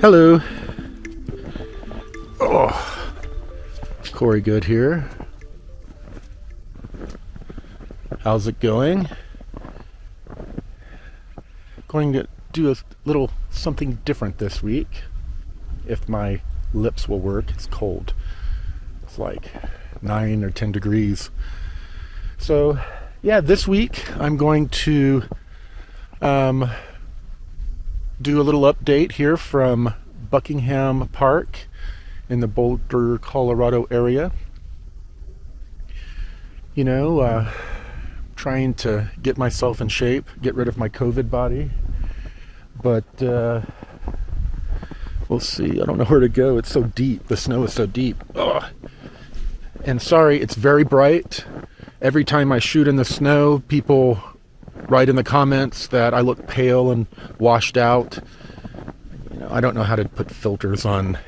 Hello. Oh, Corey Good here. How's it going? Going to do a little something different this week. If my lips will work. It's cold. It's like 9 or 10 degrees. So, yeah, this week I'm going to do a little update here from Buckingham Park in the Boulder, Colorado area. You know, trying to get myself in shape, get rid of my COVID body. But we'll see. I don't know where to go. It's so deep. The snow is so deep. Ugh. And sorry, it's very bright. Every time I shoot in the snow, people write in the comments that I look pale and washed out. You know, I don't know how to put filters on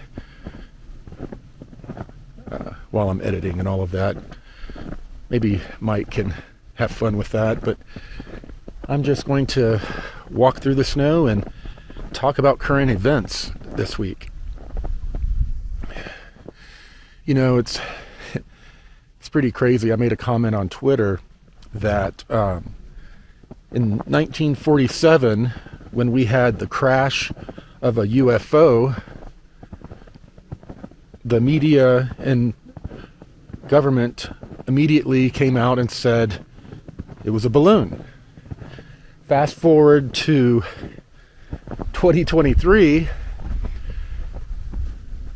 while I'm editing and all of that. Maybe Mike can have fun with that, but I'm just going to walk through the snow and talk about current events this week. You know, it's pretty crazy. I made a comment on Twitter that in 1947, when we had the crash of a UFO, the media and government immediately came out and said it was a balloon. Fast forward to 2023,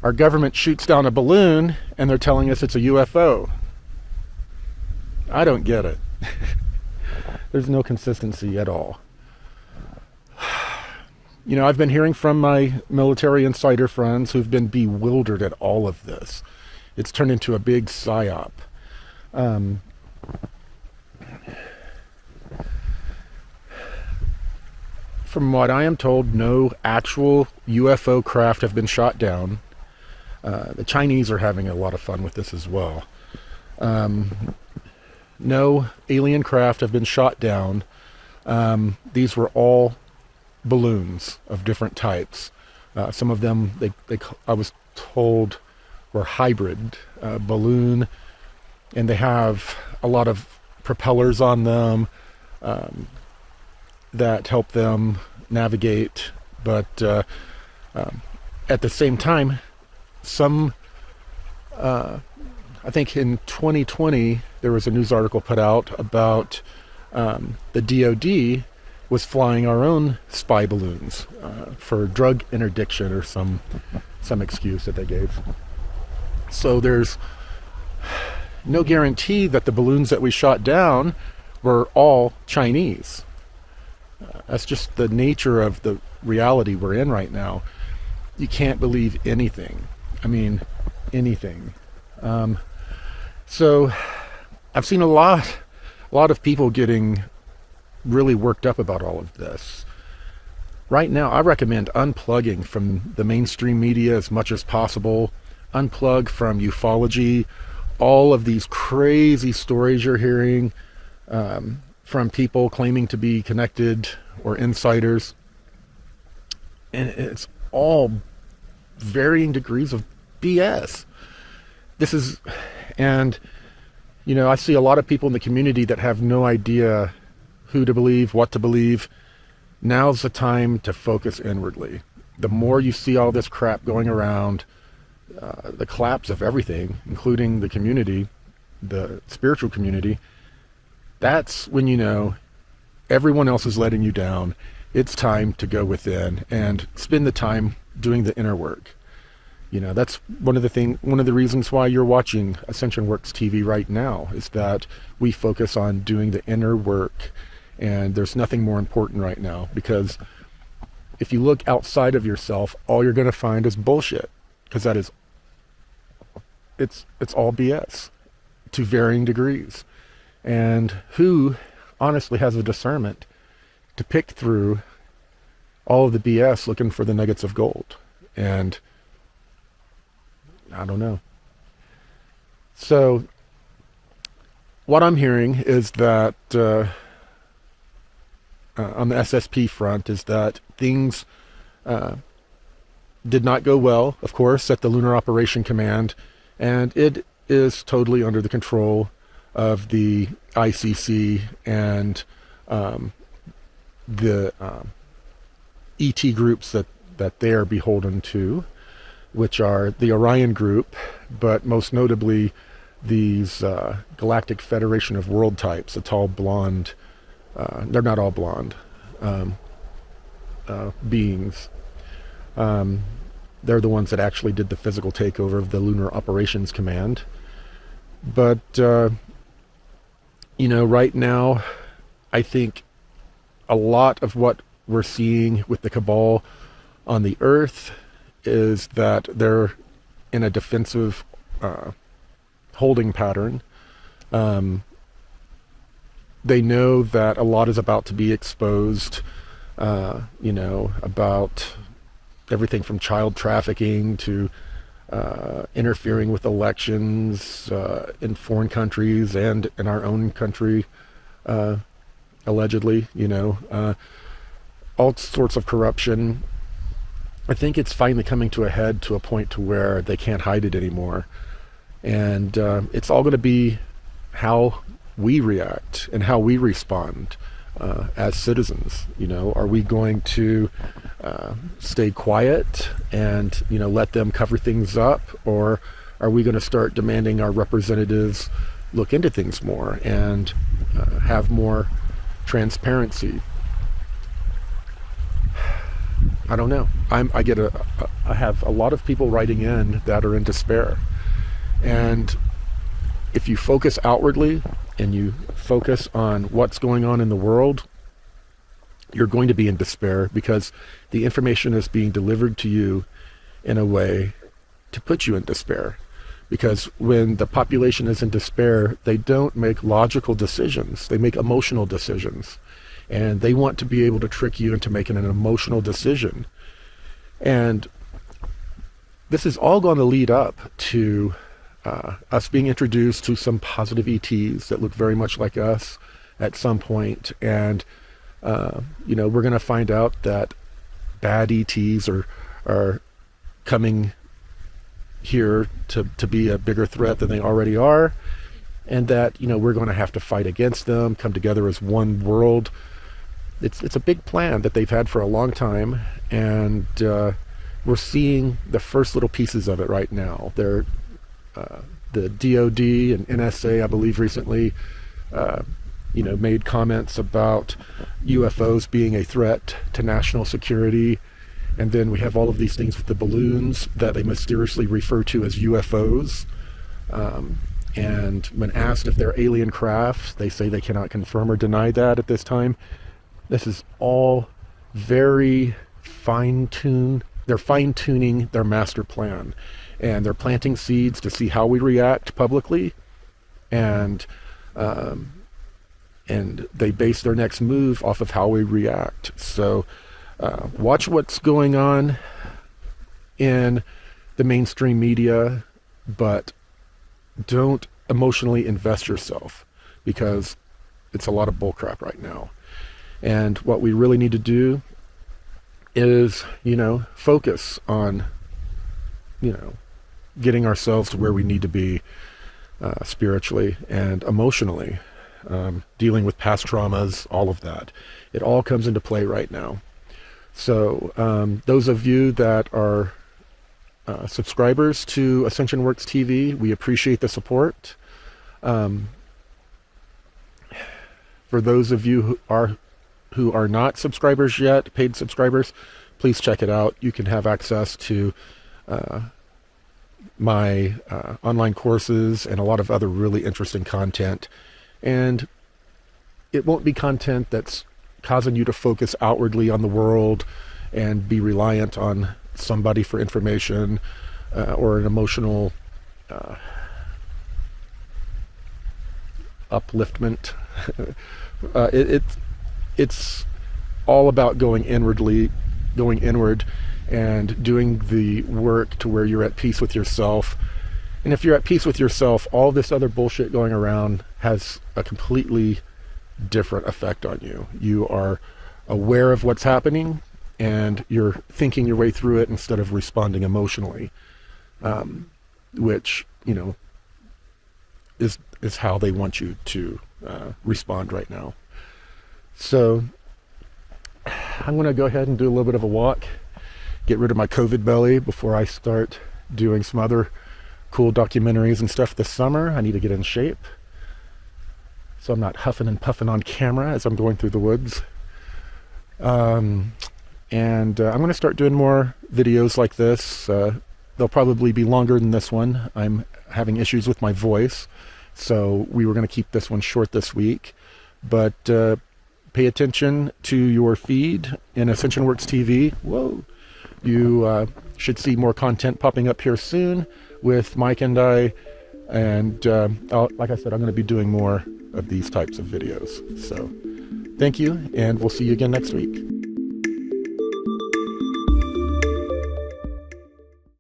our government shoots down a balloon and they're telling us it's a UFO. I don't get it. There's no consistency at all. You know, I've been hearing from my military insider friends who've been bewildered at all of this. It's turned into a big psyop. From what I am told, no actual UFO craft have been shot down. The Chinese are having a lot of fun with this as well. No alien craft have been shot down. These were all balloons of different types. Some of them, I was told, were hybrid balloon, and they have a lot of propellers on them that help them navigate. But at the same time, some I think in 2020 there was a news article put out about the DoD was flying our own spy balloons for drug interdiction or some excuse that they gave. So there's no guarantee that the balloons that we shot down were all Chinese. That's just the nature of the reality we're in right now. You can't believe anything. I mean, anything. So I've seen a lot of people getting really worked up about all of this. Right now, I recommend unplugging from the mainstream media as much as possible. Unplug from ufology, all of these crazy stories you're hearing from people claiming to be connected or insiders. And it's all varying degrees of BS. And you know, I see a lot of people in the community that have no idea who to believe, what to believe. Now's the time to focus inwardly. The more you see all this crap going around, the collapse of everything, including the community, the spiritual community, that's when you know everyone else is letting you down. It's time to go within and spend the time doing the inner work. You know, that's one of the reasons why you're watching Ascension Works TV right now, is that we focus on doing the inner work, and there's nothing more important right now, because if you look outside of yourself, all you're going to find is bullshit, because it's all BS to varying degrees. And who honestly has a discernment to pick through all of the BS looking for the nuggets of gold? And I don't know. So what I'm hearing is that on the SSP front is that things did not go well, of course, at the Lunar Operation Command, and it is totally under the control of the ICC and the ET groups that they are beholden to, which are the Orion Group, but most notably these Galactic Federation of World Types, the tall blonde, they're not all blonde, beings. They're the ones that actually did the physical takeover of the Lunar Operations Command. But, right now, I think a lot of what we're seeing with the cabal on the Earth is that they're in a defensive holding pattern. They know that a lot is about to be exposed, about everything from child trafficking to interfering with elections in foreign countries and in our own country, allegedly, all sorts of corruption. I think it's finally coming to a head, to a point to where they can't hide it anymore. And it's all going to be how we react and how we respond as citizens. Are we going to stay quiet and let them cover things up, or are we going to start demanding our representatives look into things more and have more transparency? I don't know. I have a lot of people writing in that are in despair, and if you focus outwardly and you focus on what's going on in the world, you're going to be in despair, because the information is being delivered to you in a way to put you in despair. Because when the population is in despair, they don't make logical decisions. They make emotional decisions. And they want to be able to trick you into making an emotional decision. And this is all going to lead up to us being introduced to some positive ETs that look very much like us at some point. And, we're going to find out that bad ETs are coming here to be a bigger threat than they already are. And that, we're going to have to fight against them, come together as one world. It's a big plan that they've had for a long time. And we're seeing the first little pieces of it right now. They're the DOD and NSA, I believe, recently, made comments about UFOs being a threat to national security. And then we have all of these things with the balloons that they mysteriously refer to as UFOs. And when asked if they're alien craft, they say they cannot confirm or deny that at this time. This is all very fine-tuned. They're fine-tuning their master plan. And they're planting seeds to see how we react publicly, and they base their next move off of how we react. So watch what's going on in the mainstream media, but don't emotionally invest yourself, because it's a lot of bullcrap right now. And what we really need to do is, focus on, getting ourselves to where we need to be spiritually and emotionally, dealing with past traumas, all of that. It all comes into play right now. So those of you that are subscribers to Ascension Works TV, we appreciate the support. For those of you who are not subscribers yet, paid subscribers, please check it out. You can have access to my online courses and a lot of other really interesting content. And it won't be content that's causing you to focus outwardly on the world and be reliant on somebody for information or an emotional upliftment. It's all about going inward and doing the work to where you're at peace with yourself. And if you're at peace with yourself, all this other bullshit going around has a completely different effect on you. You are aware of what's happening, and you're thinking your way through it instead of responding emotionally, which, you know, is how they want you to respond right now. So I'm going to go ahead and do a little bit of a walk, get rid of my COVID belly before I start doing some other cool documentaries and stuff this summer. I need to get in shape so I'm not huffing and puffing on camera as I'm going through the woods. And I'm going to start doing more videos like this. They'll probably be longer than this one. I'm having issues with my voice, so we were going to keep this one short this week. But pay attention to your feed in Ascension Works TV. Whoa! You should see more content popping up here soon with Mike and I. And like I said, I'm going to be doing more of these types of videos. So thank you, and we'll see you again next week.